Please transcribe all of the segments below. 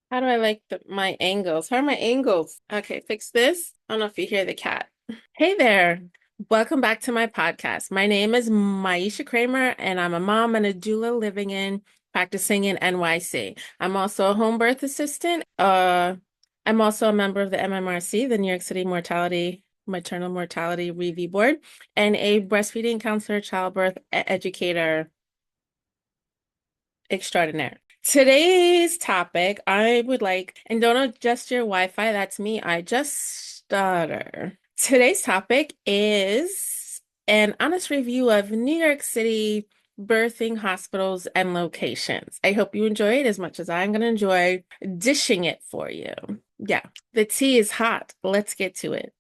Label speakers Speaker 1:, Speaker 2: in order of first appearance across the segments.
Speaker 1: How do I like my angles? How are my angles? Okay, fix this. I don't know if you hear the cat. Hey there. Welcome back to my podcast. My name is Maisha Kramer, and I'm a mom and a doula living in practicing in NYC. I'm also a home birth assistant. I'm also a member of the MMRC, the New York City Maternal Mortality Review Board, and a breastfeeding counselor, childbirth educator extraordinaire. Today's topic, I would like, and don't adjust your Wi-Fi, that's me, I just stutter. Today's topic is an honest review of New York City birthing hospitals and locations. I hope you enjoy it as much as I'm going to enjoy dishing it for you. Yeah, the tea is hot. Let's get to it.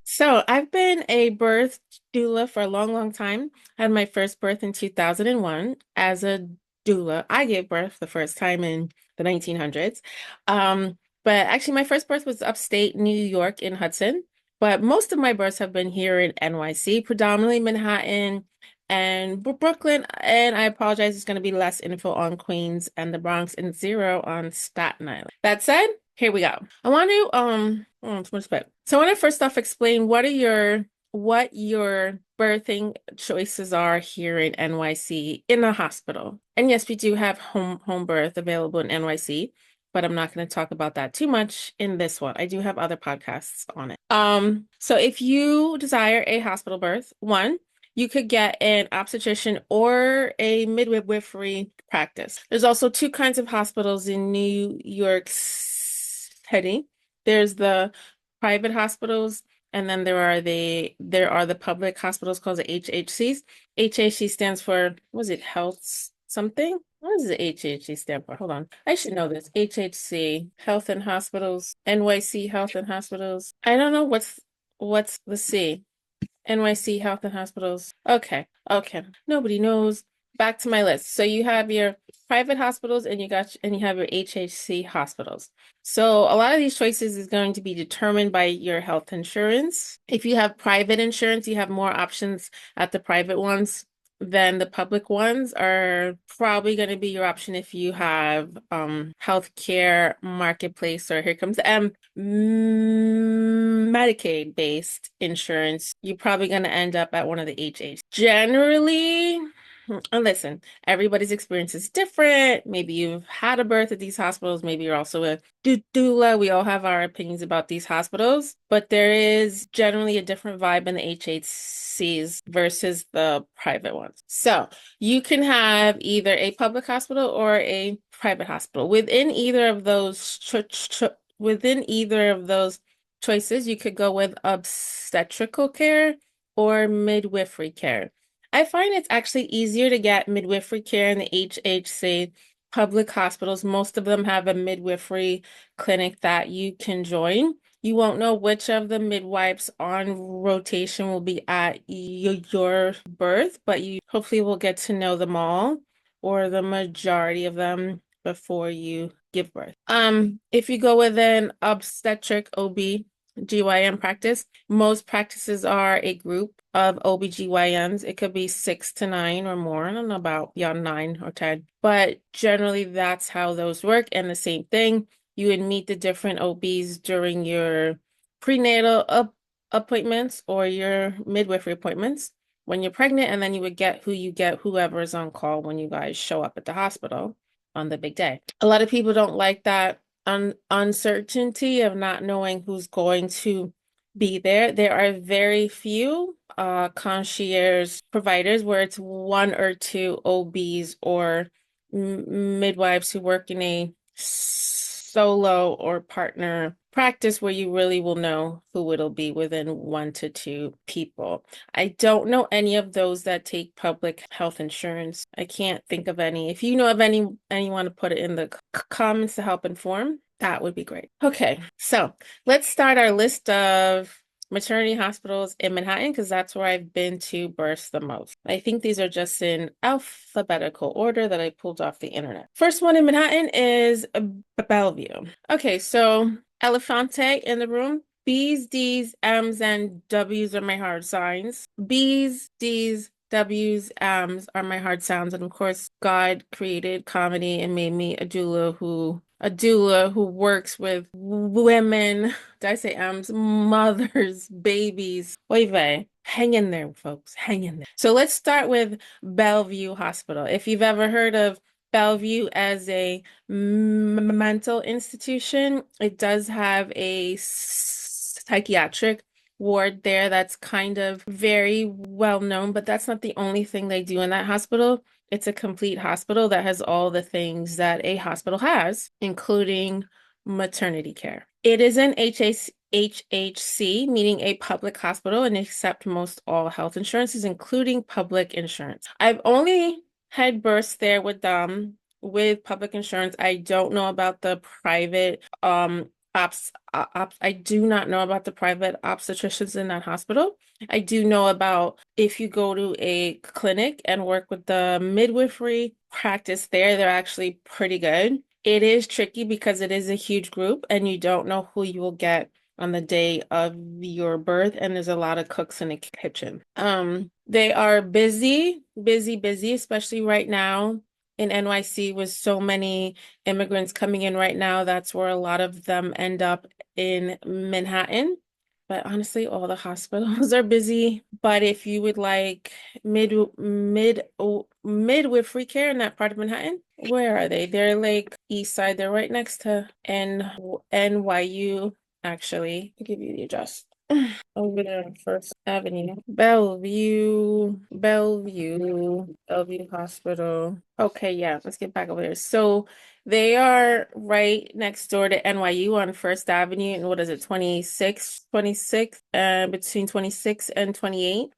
Speaker 1: So I've been a birth doula for a long, long time. I had my first birth in 2001 as a doula. I gave birth the first time in the 1900s. But actually my first birth was upstate New York in Hudson. But most of my births have been here in NYC, predominantly Manhattan and Brooklyn. And I apologize, it's going to be less info on Queens and the Bronx and zero on Staten Island. That said, here we go. I want to so I want to first off explain what your birthing choices are here in NYC in a hospital. And yes, we do have home birth available in NYC, but I'm not going to talk about that too much in this one. I do have other podcasts on it. So if you desire a hospital birth, one, you could get an obstetrician or a midwifery practice. There's also two kinds of hospitals in New York City. There's the private hospitals, and then there are the public hospitals called the HHCs. HHC stands for, what is it, health something? What does the HHC stand for? Hold on. I should know this. HHC, Health and Hospitals, NYC Health and Hospitals. I don't know what's the C. NYC Health and Hospitals. Okay. Okay. Nobody knows. Back to my list. So you have your private hospitals and you have your HHC hospitals. So a lot of these choices is going to be determined by your health insurance. If you have private insurance, you have more options at the private ones than the public ones are probably going to be your option if you have healthcare marketplace, or here comes Medicaid based insurance. You're probably going to end up at one of the HH. Generally, and listen, everybody's experience is different. Maybe you've had a birth at these hospitals. Maybe you're also a doula. We all have our opinions about these hospitals, but there is generally a different vibe in the HHCs versus the private ones. So you can have either a public hospital or a private hospital. Within either of those choices, you could go with obstetrical care or midwifery care. I find it's actually easier to get midwifery care in the HHC public hospitals. Most of them have a midwifery clinic that you can join. You won't know which of the midwives on rotation will be at your birth, but you hopefully will get to know them all or the majority of them before you give birth. If you go with an obstetric OB/GYN practice, most practices are a group of OB/GYNs. It could be 6 to 9 or more. I don't know about beyond 9 or 10, but generally that's how those work. And the same thing, you would meet the different OBs during your prenatal appointments or your midwifery appointments when you're pregnant, and then you would get whoever is on call when you guys show up at the hospital on the big day. A lot of people don't like that uncertainty of not knowing who's going to be there. There are very few concierge providers where it's one or two OBs or midwives who work in a solo or partner practice where you really will know who it'll be within 1 to 2 people. I don't know any of those that take public health insurance. I can't think of any. If you know of anyone to put it in the comments to help inform, that would be great. Okay, so let's start our list of maternity hospitals in Manhattan because that's where I've been to birth the most. I think these are just in alphabetical order that I pulled off the internet. First one in Manhattan is Bellevue. Okay, so Elefante in the room. B's, D's, M's, and W's are my hard signs. B's, D's, W's, M's are my hard sounds. And of course, God created comedy and made me a doula who works with women. Did I say M's? Mothers, babies. Oy vey. Hang in there, folks. Hang in there. So let's start with Bellevue Hospital. If you've ever heard of Bellevue as a mental institution, it does have a psychiatric ward there that's kind of very well known, but that's not the only thing they do in that hospital. It's a complete hospital that has all the things that a hospital has, including maternity care. It is an HHC, meaning a public hospital, and accept most all health insurances, including public insurance. I've only had births there with public insurance. I don't know about the private I do not know about the private obstetricians in that hospital. I do know about if you go to a clinic and work with the midwifery practice there, they're actually pretty good. It is tricky because it is a huge group and you don't know who you will get on the day of your birth, and there's a lot of cooks in the kitchen. They are busy, busy, busy, especially right now in NYC with so many immigrants coming in right now. That's where a lot of them end up in Manhattan. But honestly, all the hospitals are busy. But if you would like midwifery care in that part of Manhattan, where are they? They're like East Side. They're right next to NYU. Actually, I'll give you the address. Over there on First Avenue. Bellevue Hospital. Okay, yeah, let's get back over here. So they are right next door to NYU on First Avenue, and what is it, 26, between 26 and 28,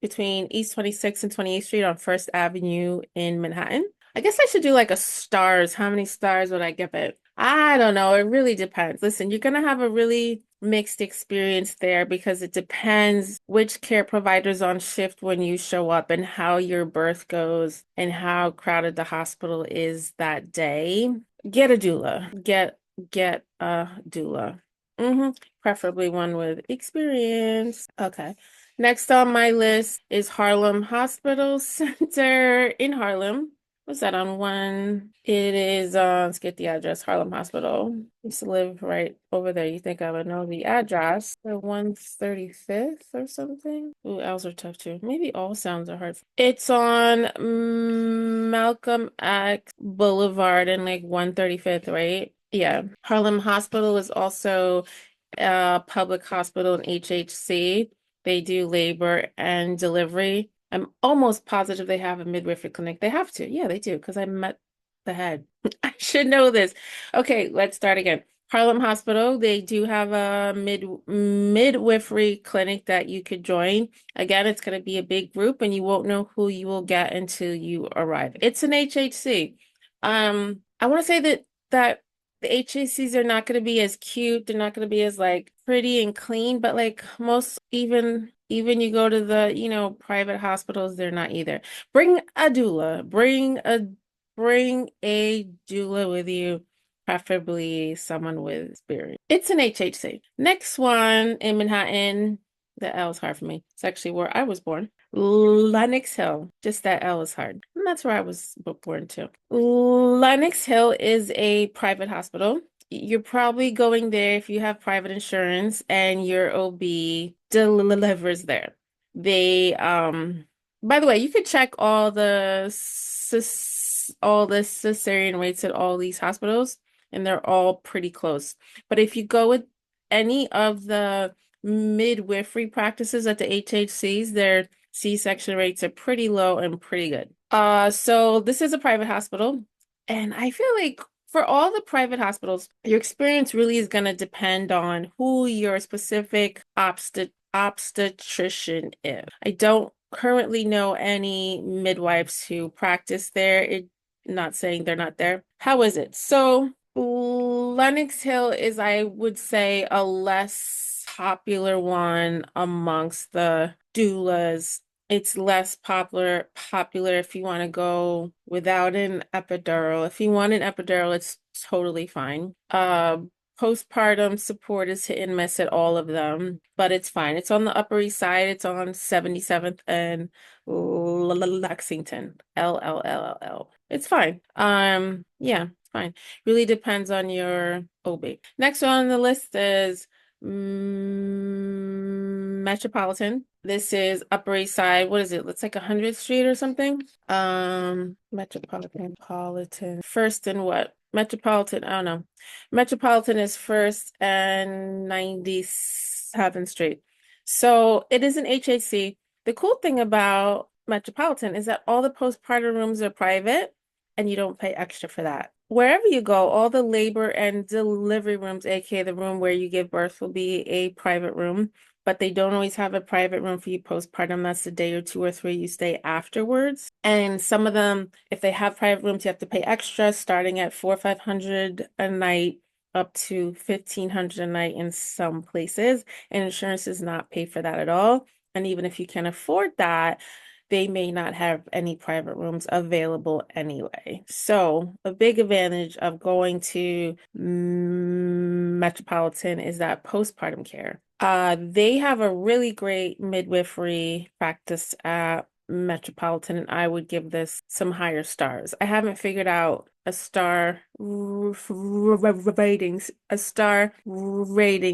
Speaker 1: between East 26th and 28th Street on First Avenue in Manhattan. I guess I should do like a stars. How many stars would I give it? I don't know. It really depends. Listen, you're gonna have a really mixed experience there because it depends which care provider's on shift when you show up and how your birth goes and how crowded the hospital is that day. Get a doula. Get a doula. Preferably one with experience. Okay. Next on my list is Harlem Hospital Center in Harlem. What's that on one? It is, let's get the address, Harlem Hospital. I used to live right over there. You think I would know the address? The 135th or something? Ooh, L's are tough too. Maybe all sounds are hard. It's on Malcolm X Boulevard and like 135th, right? Yeah. Harlem Hospital is also a public hospital in HHC. They do labor and delivery. I'm almost positive they have a midwifery clinic. They have to. Yeah, they do, because I met the head. I should know this. Okay, let's start again. Harlem Hospital, they do have a midwifery clinic that you could join. Again, it's going to be a big group and you won't know who you will get until you arrive. It's an HHC. I want to say that the HACs are not going to be as cute. They're not going to be as like pretty and clean, but like most even you go to the, private hospitals, they're not either. Bring a doula. Bring a doula with you, preferably someone with experience. It's an HHC. Next one in Manhattan. The L is hard for me. It's actually where I was born. Lenox Hill. Just that L is hard. And that's where I was born too. Lenox Hill is a private hospital. You're probably going there if you have private insurance and your OB delivers there. They, by the way, you could check all the cesarean rates at all these hospitals, and they're all pretty close. But if you go with any of the midwifery practices at the HHCs, their C-section rates are pretty low and pretty good. So this is a private hospital, and I feel like For all the private hospitals, your experience really is going to depend on who your specific obstetrician is. I don't currently know any midwives who practice there. Not saying they're not there. How is it? So, Lenox Hill is, I would say, a less popular one amongst the doulas. It's less popular if you want to go without an epidural. If you want an epidural, it's totally fine. Postpartum support is hit and miss at all of them, but it's fine. It's on the Upper East Side. It's on 77th and Lexington. LLLL. It's fine. Yeah, it's fine. Really depends on your OB. Next on the list is Metropolitan. This is Upper East Side. What is it? It's like 100th Street or something. Metropolitan. First and what? Metropolitan, I don't know. Metropolitan is First and 97th Street. So it is an HAC. The cool thing about Metropolitan is that all the postpartum rooms are private and you don't pay extra for that. Wherever you go, all the labor and delivery rooms, aka the room where you give birth, will be a private room, but they don't always have a private room for you postpartum. That's the day or two or three you stay afterwards. And some of them, if they have private rooms, you have to pay extra, starting at $400 or $500 a night up to $1,500 a night in some places. And insurance does not pay for that at all. And even if you can afford that, they may not have any private rooms available anyway. So a big advantage of going to Metropolitan is that postpartum care. They have a really great midwifery practice at Metropolitan, and I would give this some higher stars. I haven't figured out a star rating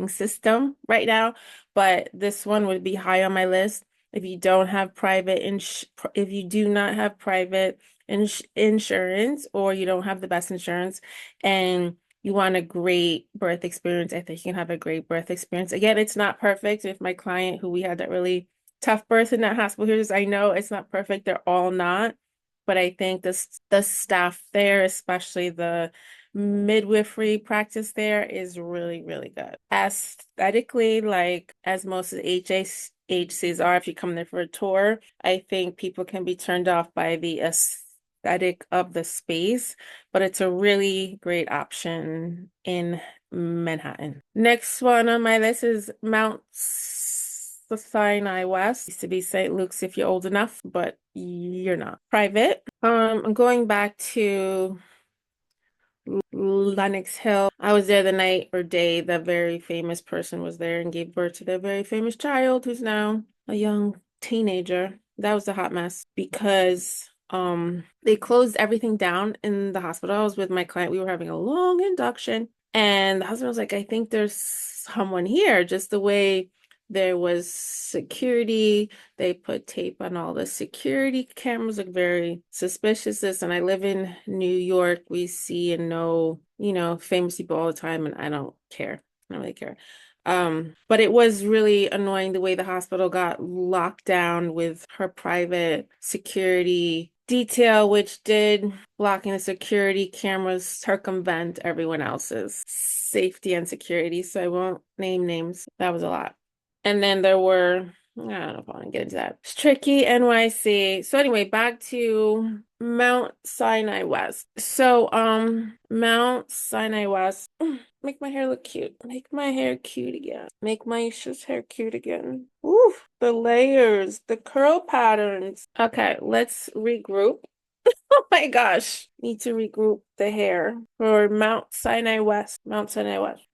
Speaker 1: system right now, but this one would be high on my list. If you don't have if you do not have private insurance, or you don't have the best insurance and you want a great birth experience, I think you can have a great birth experience. Again, it's not perfect. If my client who we had that really tough birth in that hospital here, I know it's not perfect. They're all not. But I think the staff there, especially the midwifery practice there, is really, really good. Aesthetically, like as most of the HCs are, if you come there for a tour, I think people can be turned off by the aesthetic of the space, but it's a really great option in Manhattan. Next one on my list is Mount Sinai West. Used to be St. Luke's if you're old enough, but you're not. Private. I'm going back to Lenox Hill. I was there the night or day the very famous person was there and gave birth to their very famous child, who's now a young teenager. That was a hot mess because they closed everything down in the hospital. I was with my client. We were having a long induction, and the husband was like, I think there's someone here. Just the way there was security. They put tape on all the security cameras, look very suspicious. And I live in New York. We see and know, famous people all the time, and I don't care. I don't really care. But it was really annoying the way the hospital got locked down with her private security detail, which did blocking the security cameras circumvent everyone else's safety and security. So I won't name names. That was a lot. And then there were, I don't know if I want to get into that. It's tricky, NYC. So anyway, back to Mount Sinai West. So, Mount Sinai West. Make my hair look cute. Make my hair cute again. Make my Isha's hair cute again. Ooh, the layers, the curl patterns. Okay, let's regroup. Oh my gosh. Need to regroup the hair for Mount Sinai West,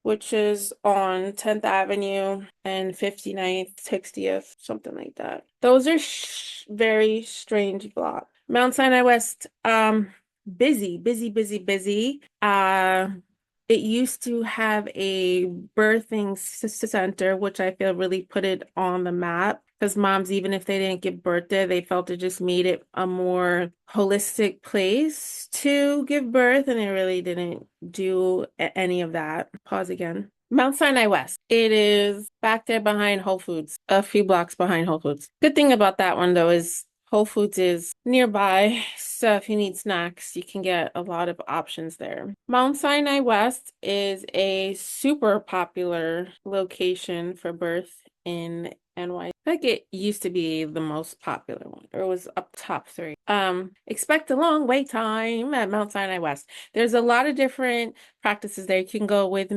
Speaker 1: which is on 10th Avenue and 59th, 60th, something like that. Those are very strange blocks. Mount Sinai West, busy, busy, busy, busy. It used to have a birthing center, which I feel really put it on the map. Because moms, even if they didn't give birth there, they felt it just made it a more holistic place to give birth, and it really didn't do any of that. Pause again. Mount Sinai West. It is back there behind Whole Foods, a few blocks behind Whole Foods. Good thing about that one, though, is Whole Foods is nearby. So if you need snacks, you can get a lot of options there. Mount Sinai West is a super popular location for birth in NYC. Like it used to be the most popular one, or it was up top three. Expect a long wait time at Mount Sinai West. There's a lot of different practices there. You can go with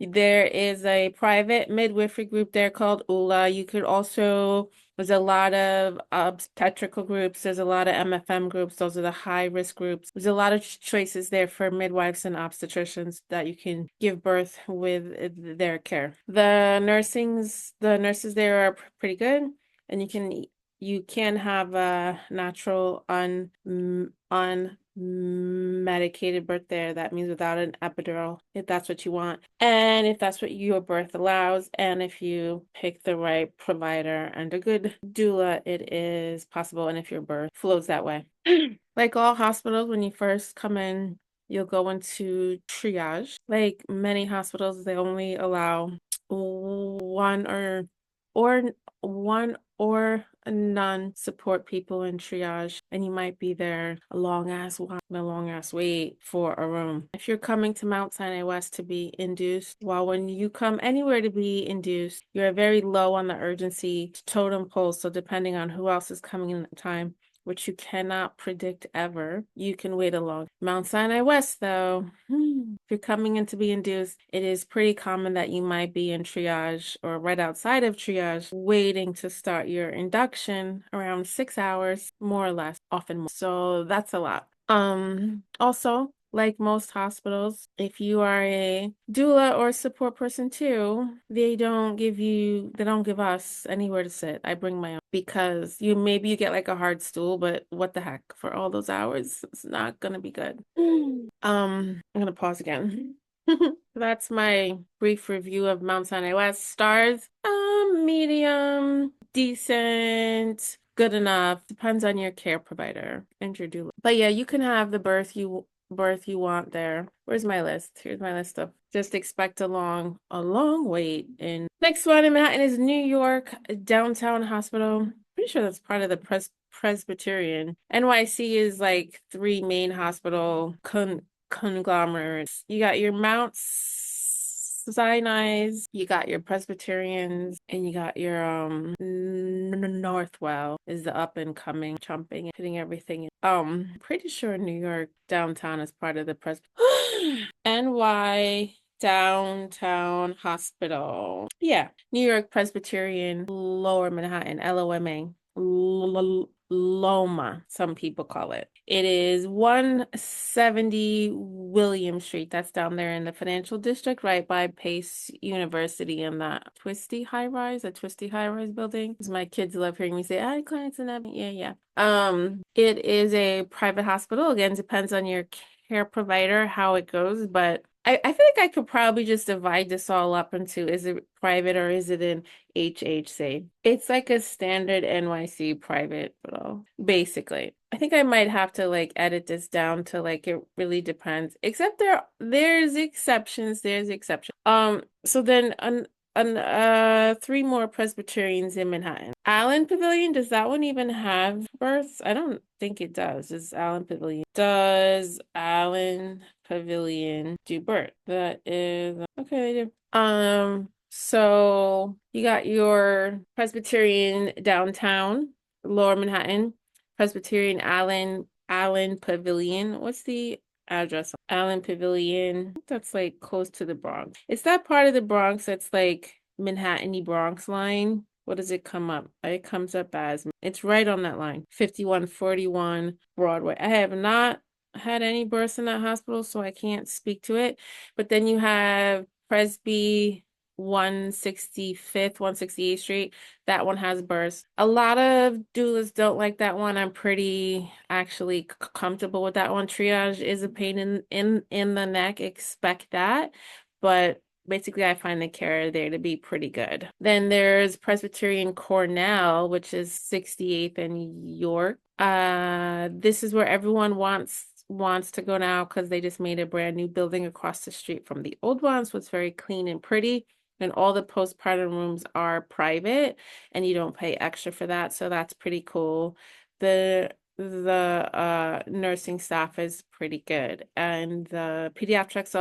Speaker 1: there is a private midwifery group there called ULA. You could also, there's a lot of obstetrical groups. There's a lot of MFM groups. Those are the high risk groups. There's a lot of choices there for midwives and obstetricians that you can give birth with their care. The nurses there are pretty good, and you can have a natural unmedicated birth there. That means without an epidural, if that's what you want, and if that's what your birth allows, and if you pick the right provider and a good doula, it is possible, and if your birth flows that way. Like all hospitals, when you first come in, you'll go into triage. Like many hospitals, they only allow or one or none support people in triage, and you might be there a long ass wait for a room. If you're coming to Mount Sinai West to be induced, well, when you come anywhere to be induced, you're very low on the urgency totem pole. So depending on who else is coming in at the time, which you cannot predict ever, you can wait along. Mount Sinai West, though, if you're coming in to be induced, it is pretty common that you might be in triage or right outside of triage, waiting to start your induction around 6 hours, more or less, often more. So that's a lot. Also, like most hospitals, if you are a doula or support person too, they don't give us anywhere to sit. I bring my own because maybe you get like a hard stool, but what the heck, for all those hours, it's not gonna be good. I'm gonna pause again. That's my brief review of Mount Sinai West. Stars, medium, decent, good enough. Depends on your care provider and your doula. But yeah, you can have the birth you want there. Where's my list? Here's my list of just expect a long wait. And next one in Manhattan is New York Downtown Hospital. Pretty sure that's part of the Presbyterian. NYC is like three main hospital conglomerates. You got your Mount Sinai's, you got your Presbyterians, and you got your Northwell is the up and coming, chumping and hitting everything. Pretty sure New York downtown is part of the NY Downtown Hospital. Yeah, New York Presbyterian, Lower Manhattan, LOMA. Loma, some people call it. It is 170 William Street. That's down there in the financial district, right by Pace University in that twisty high rise building. Because my kids love hearing me say, "I clients in that." Yeah. It is a private hospital. Again, depends on your care provider how it goes, but I feel like I could probably just divide this all up into, is it private or is it an HHC? It's like a standard NYC private hospital, basically. I think I might have to like edit this down to like it really depends. Except there's exceptions. So then three more Presbyterians in Manhattan. Allen Pavilion, does that one even have births? I don't think it does. Does Allen Pavilion do birth? That is okay, they do. So you got your Presbyterian downtown, Lower Manhattan, Presbyterian Allen Pavilion. What's the address? Allen Pavilion. That's like close to the Bronx. It's that part of the Bronx that's like Manhattan-y Bronx line. What does it come up? It comes up as, it's right on that line, 5141 Broadway. I have not had any births in that hospital, so I can't speak to it. But then you have Presby 165th, 168th Street. That one has births. A lot of doulas don't like that one. I'm pretty actually comfortable with that one. Triage is a pain in the neck. Expect that. But basically, I find the care there to be pretty good. Then there's Presbyterian Cornell, which is 68th and York. This is where everyone wants to go now because they just made a brand new building across the street from the old one, so it's very clean and pretty. And all the postpartum rooms are private, and you don't pay extra for that, so that's pretty cool. The the nursing staff is pretty good, and the pediatrics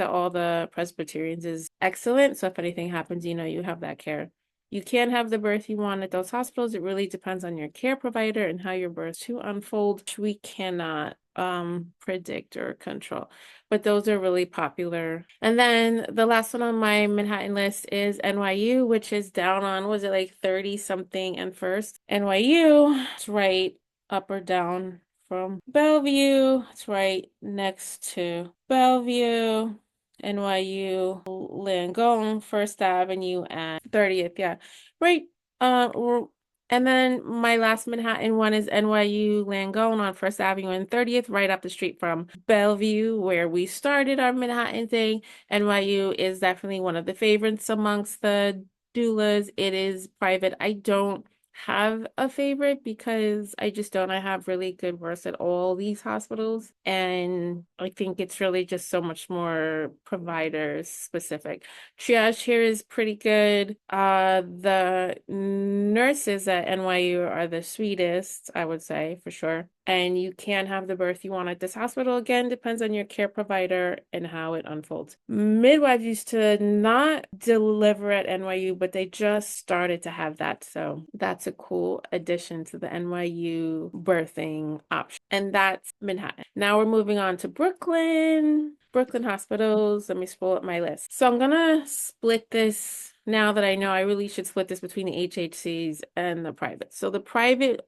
Speaker 1: at all the Presbyterians is excellent. So if anything happens, you have that care. You can have the birth you want at those hospitals. It really depends on your care provider and how your birth to unfold, which we cannot predict or control. But those are really popular. And then the last one on my Manhattan list is NYU, which is down on, was it like 30 something and first? NYU, it's right up or down from Bellevue. It's right next to Bellevue. NYU, Langone, First Avenue, and 30th. Yeah, right. And then my last Manhattan one is NYU Langone on First Avenue and 30th, right up the street from Bellevue, where we started our Manhattan thing. NYU is definitely one of the favorites amongst the doulas. It is private. I don't have a favorite because I just don't. I have really good works at all these hospitals, and I think it's really just so much more provider specific. Triage here is pretty good. The nurses at NYU are the sweetest, I would say, for sure. And you can have the birth you want at this hospital. Again, depends on your care provider and how it unfolds. Midwives used to not deliver at NYU, but they just started to have that. So that's a cool addition to the NYU birthing option. And that's Manhattan. Now we're moving on to Brooklyn. Brooklyn hospitals. Let me scroll up my list. So I'm gonna split this now that I know I really should split this between the HHCs and the private. So the private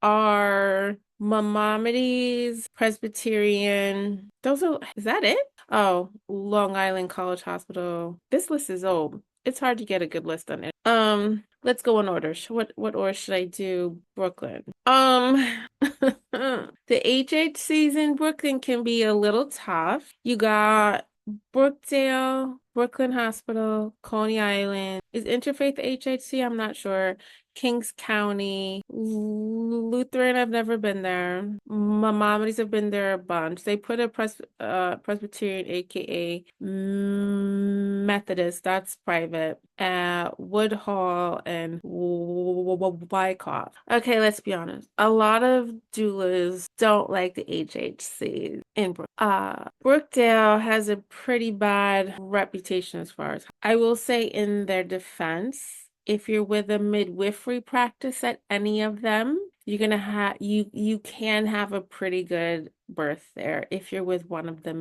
Speaker 1: are Maimonides, Presbyterian. Is that it? Oh, Long Island College Hospital. This list is old. It's hard to get a good list on it. Let's go in order. What order should I do? Brooklyn. The HHCs in Brooklyn can be a little tough. You got Brookdale, Brooklyn Hospital, Coney Island. Is Interfaith HHC? I'm not sure. Kings County, Lutheran, I've never been there. Maimonides have been there a bunch. They put a Presbyterian, aka Methodist, that's private, at Woodhall and Wyckoff. Okay, let's be honest. A lot of doulas don't like the HHC in Brook. Brookdale has a pretty bad reputation as far as I will say in their defense. If you're with a midwifery practice at any of them, you're gonna have you can have a pretty good birth there if you're with one of the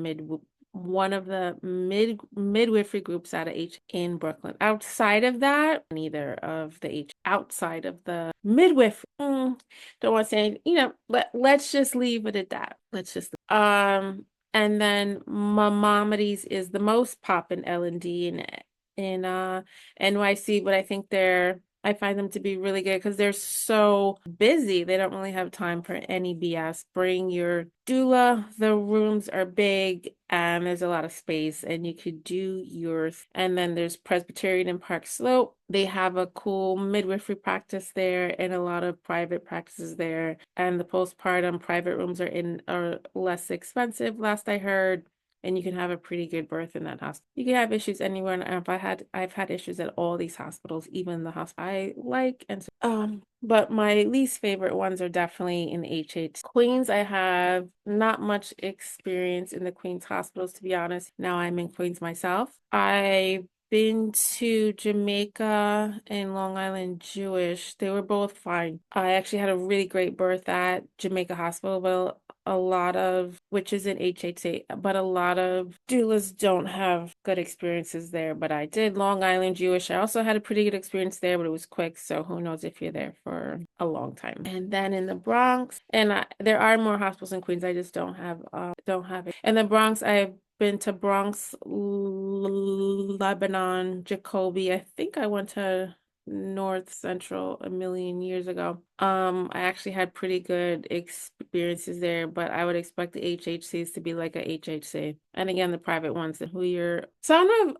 Speaker 1: midwifery groups out of H in Brooklyn. Outside of that, neither of the H outside of the midwifery. Don't want to say, let's just leave it at that. Let's just and then Maimonides is the most pop in L&D in NYC, but I find them to be really good because they're so busy. They don't really have time for any BS. Bring your doula. The rooms are big and there's a lot of space and you could do yours. And then there's Presbyterian in Park Slope. They have a cool midwifery practice there and a lot of private practices there. And the postpartum private rooms are less expensive, last I heard. And you can have a pretty good birth in that hospital. You can have issues anywhere, and I've had issues at all these hospitals, even the hospital I like. And but my least favorite ones are definitely in the HH. Queens, I have not much experience in the Queens hospitals, to be honest. Now I'm in Queens myself. I've been to Jamaica and Long Island Jewish. They were both fine. I actually had a really great birth at Jamaica Hospital, but which is in HHA, but a lot of doulas don't have good experiences there, but I did. Long Island Jewish, I also had a pretty good experience there, but it was quick, so who knows if you're there for a long time. And then in the Bronx, there are more hospitals in Queens, I just don't have it. In the Bronx, I've been to Bronx, Lebanon, Jacoby. I think I went to North Central a million years ago. I actually had pretty good experiences there, but I would expect the HHCs to be like a HHC. And again, the private ones and so I don't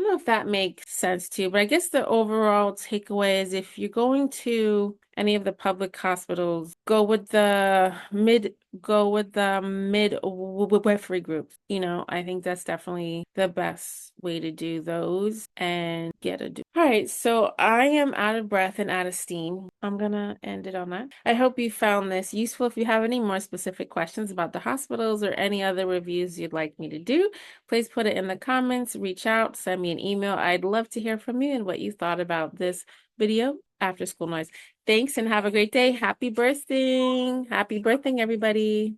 Speaker 1: know if that makes sense to you, but I guess the overall takeaway is if you're going to any of the public hospitals, go with the midwifery group. I think that's definitely the best way to do those and get a do. All right, so I am out of breath and out of steam. I'm gonna end it on that. I hope you found this useful. If you have any more specific questions about the hospitals or any other reviews you'd like me to do, please put it in the comments, reach out, send me an email. I'd love to hear from you and what you thought about this video, After School Noise. Thanks and have a great day. Happy birthday. Happy birthday, everybody.